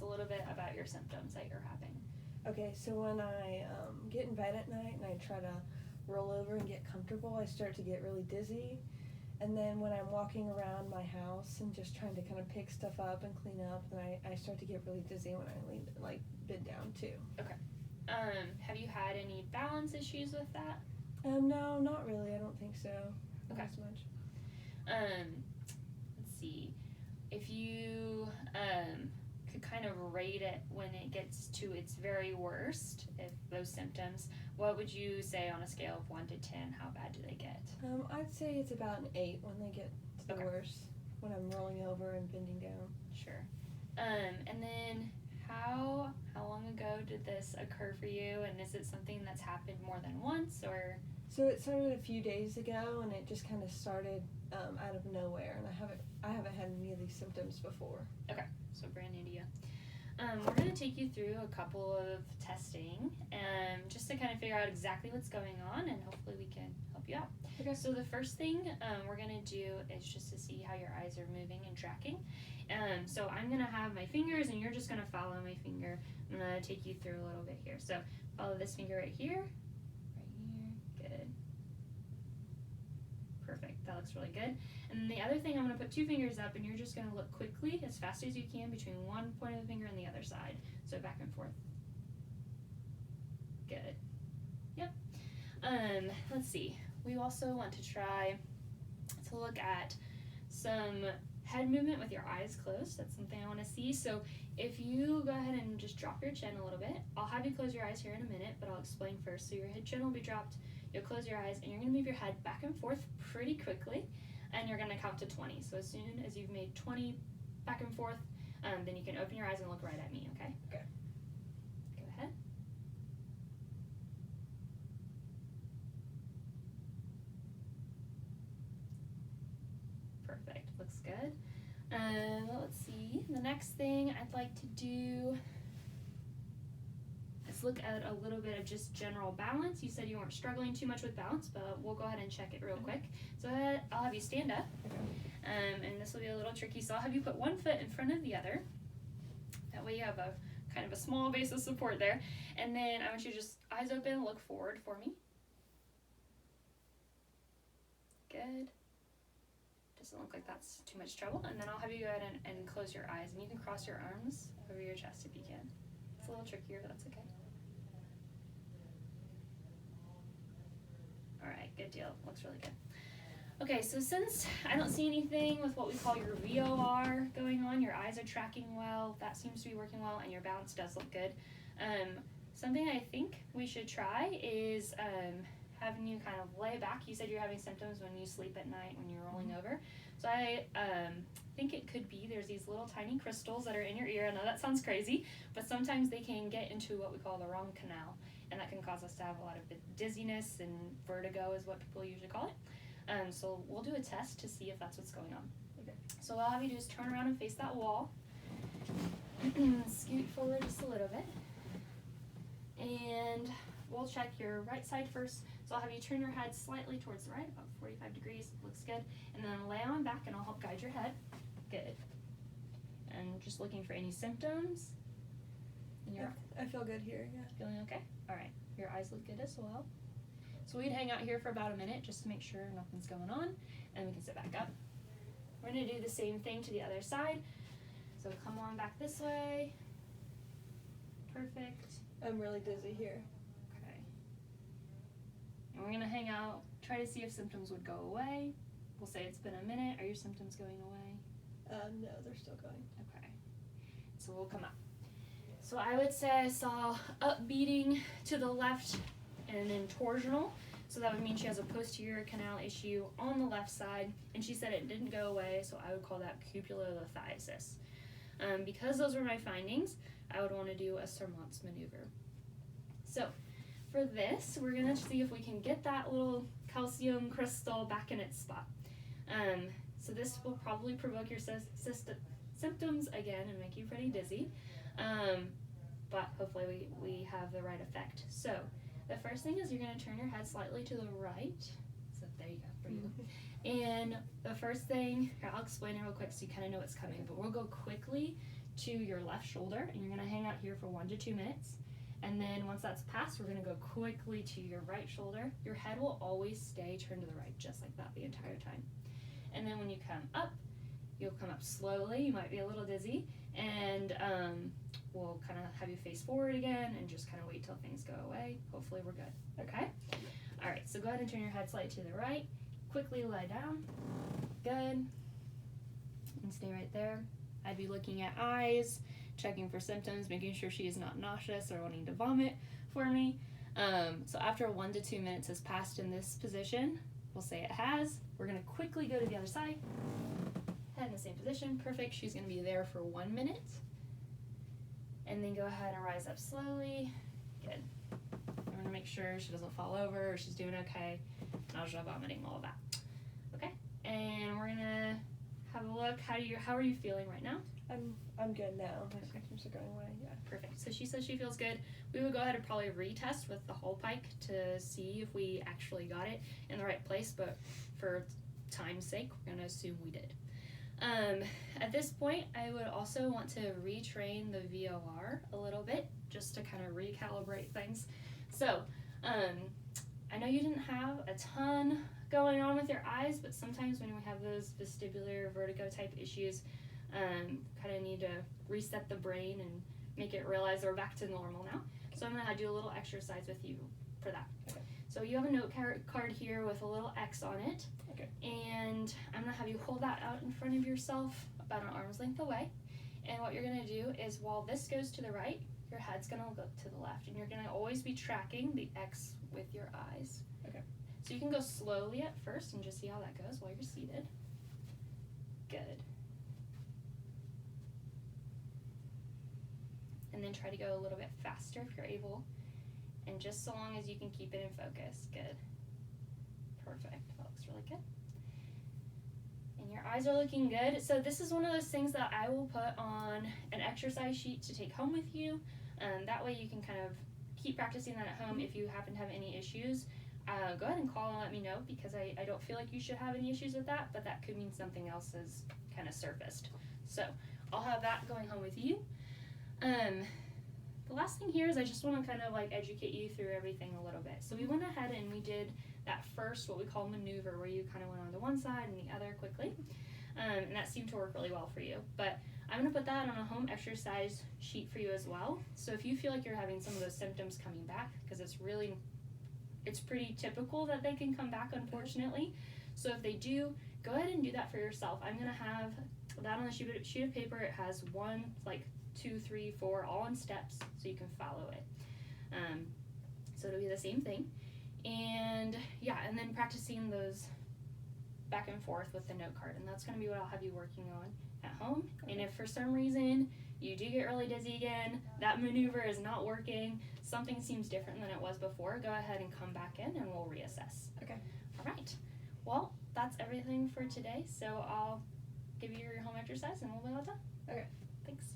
a little bit about your symptoms that you're having. Okay, so when I get in bed at night and I try to roll over and get comfortable, I start to get really dizzy. And then when I'm walking around my house and just trying to kind of pick stuff up and clean up, then I start to get really dizzy when I bend down too. Okay. Have you had any balance issues with that? No, not really. I don't think so. Not Okay. as much. Let's see. If you could kind of rate it when it gets to its very worst, if those symptoms, what would you say on a scale of 1 to 10? How bad do they get? I'd say it's about an 8 when they get to the Okay. worst, when I'm rolling over and bending down. Sure. And then how long ago did this occur for you, and is it something that's happened more than once, or? So it started a few days ago, and it just kind of started out of nowhere, and I haven't had any of these symptoms before. Okay, so brand new to you. We're going to take you through a couple of testing, just to kind of figure out exactly what's going on, and hopefully we can help you out. Okay. So the first thing we're going to do is just to see how your eyes are moving and tracking. So I'm going to have my fingers, and you're just going to follow my finger. I'm going to take you through a little bit here. So follow this finger right here. Good. Perfect. That looks really good. And then the other thing, I'm going to put 2 fingers up, and you're just going to look quickly, as fast as you can, between one point of the finger and the other side. So back and forth. Good. Yep. Let's see. We also want to try to look at some head movement with your eyes closed. That's something I want to see. So if you go ahead and just drop your chin a little bit, I'll have you close your eyes here in a minute, but I'll explain first. So your head chin will be dropped, you'll close your eyes, and you're going to move your head back and forth pretty quickly, and you're going to count to 20. So as soon as you've made 20 back and forth, then you can open your eyes and look right at me, okay? Okay. Go ahead. Perfect, looks good. Let's see, the next thing I'd like to do is look at a little bit of just general balance. You said you weren't struggling too much with balance, but we'll go ahead and check it real quick. So I'll have you stand up, and this will be a little tricky. So I'll have you put one foot in front of the other. That way you have a kind of a small base of support there. And then I want you to just eyes open, look forward for me. Good. Doesn't look like that's too much trouble. And then I'll have you go ahead and close your eyes, and you can cross your arms over your chest if you can. It's a little trickier, but that's okay. All right, good deal. Looks really good. Okay, so since I don't see anything with what we call your VOR going on, your eyes are tracking well, that seems to be working well, and your balance does look good. Something I think we should try is having you kind of lay back. You said you're having symptoms when you sleep at night, when you're rolling over. So I think it could be there's these little tiny crystals that are in your ear. I know that sounds crazy, but sometimes they can get into what we call the wrong canal, and that can cause us to have a lot of dizziness, and vertigo is what people usually call it. So we'll do a test to see if that's what's going on. Okay. So what I'll have you do is turn around and face that wall. Scoot forward just a little bit. And we'll check your right side first. So I'll have you turn your head slightly towards the right, about 45 degrees. Looks good. And then lay on back, and I'll help guide your head. Good. And just looking for any symptoms. And you're I feel good here, yeah. feeling okay? All right. Your eyes look good as well. So we'd hang out here for about a minute just to make sure nothing's going on, and we can sit back up. We're going to do the same thing to the other side. So come on back this way. Perfect. I'm really dizzy here. Okay. And we're going to hang out, try to see if symptoms would go away. We'll say it's been a minute. Are your symptoms going away? No, they're still going. Okay. So we'll come up. So I would say I saw upbeating to the left and then torsional. So that would mean she has a posterior canal issue on the left side, and she said it didn't go away, so I would call that cupulolithiasis. Because those were my findings, I would want to do a Sermont's maneuver. So for this, we're going to see if we can get that little calcium crystal back in its spot. So this will probably provoke your symptoms again and make you pretty dizzy, but hopefully we have the right effect. So the first thing is you're going to turn your head slightly to the right. So there you go for you. And the first thing, here, I'll explain it real quick so you kind of know what's coming, but we'll go quickly to your left shoulder, and you're gonna hang out here for 1 to 2 minutes. And then once that's passed, we're gonna go quickly to your right shoulder. Your head will always stay turned to the right, just like that the entire time. And then when you come up, you'll come up slowly. You might be a little dizzy, and we'll kind of have you face forward again and just kind of wait till things go away. Hopefully we're good, okay? All right, so go ahead and turn your head slightly to the right. Quickly lie down, good. And stay right there. I'd be looking at eyes, checking for symptoms, making sure she is not nauseous or wanting to vomit for me. So after 1 to 2 minutes has passed in this position, we'll say it has. We're gonna quickly go to the other side. Head in the same position, perfect. She's gonna be there for 1 minute. And then go ahead and rise up slowly, good. I'm gonna make sure she doesn't fall over, or she's doing okay, nausea, vomiting, all of that. Okay, and we're gonna have a look. How are you feeling right now? I'm good now. My symptoms are going away. Yeah. Perfect. So she says she feels good. We would go ahead and probably retest with the whole pike to see if we actually got it in the right place, but for time's sake, we're gonna assume we did. At this point, I would also want to retrain the VOR a little bit, just to kind of recalibrate things. So, I know you didn't have a ton going on with your eyes, but sometimes when we have those vestibular vertigo type issues, kind of need to reset the brain and make it realize we're back to normal now. So I'm gonna do a little exercise with you for that. Okay. So you have a note card here with a little X on it. Okay. And I'm gonna have you hold that out in front of yourself about an arm's length away. And what you're gonna do is while this goes to the right, your head's gonna go to the left, and you're gonna always be tracking the X with your eyes. Okay. So you can go slowly at first and just see how that goes while you're seated. Good. And then try to go a little bit faster if you're able. And just so long as you can keep it in focus. Good. Perfect. That looks really good. And your eyes are looking good. So this is one of those things that I will put on an exercise sheet to take home with you. That way you can kind of keep practicing that at home. If you happen to have any issues, go ahead and call and let me know, because I don't feel like you should have any issues with that, but that could mean something else has kind of surfaced. So I'll have that going home with you. The last thing here is I just want to kind of like educate you through everything a little bit. So we went ahead and we did that first, what we call maneuver, where you kind of went on to one side and the other quickly. And that seemed to work really well for you. But I'm going to put that on a home exercise sheet for you as well. So if you feel like you're having some of those symptoms coming back, because it's pretty typical that they can come back, unfortunately. So if they do, go ahead and do that for yourself. I'm going to have that on a sheet of paper. It has 1, 2, 3, 4, all in steps, so you can follow it. So it'll be the same thing. And yeah, and then practicing those back and forth with the note card. And that's going to be what I'll have you working on at home. Okay. And if for some reason you do get really dizzy again, that maneuver is not working, something seems different than it was before, go ahead and come back in and we'll reassess. Okay. All right. Well, that's everything for today. So I'll give you your home exercise and we'll be all done. Okay. Thanks.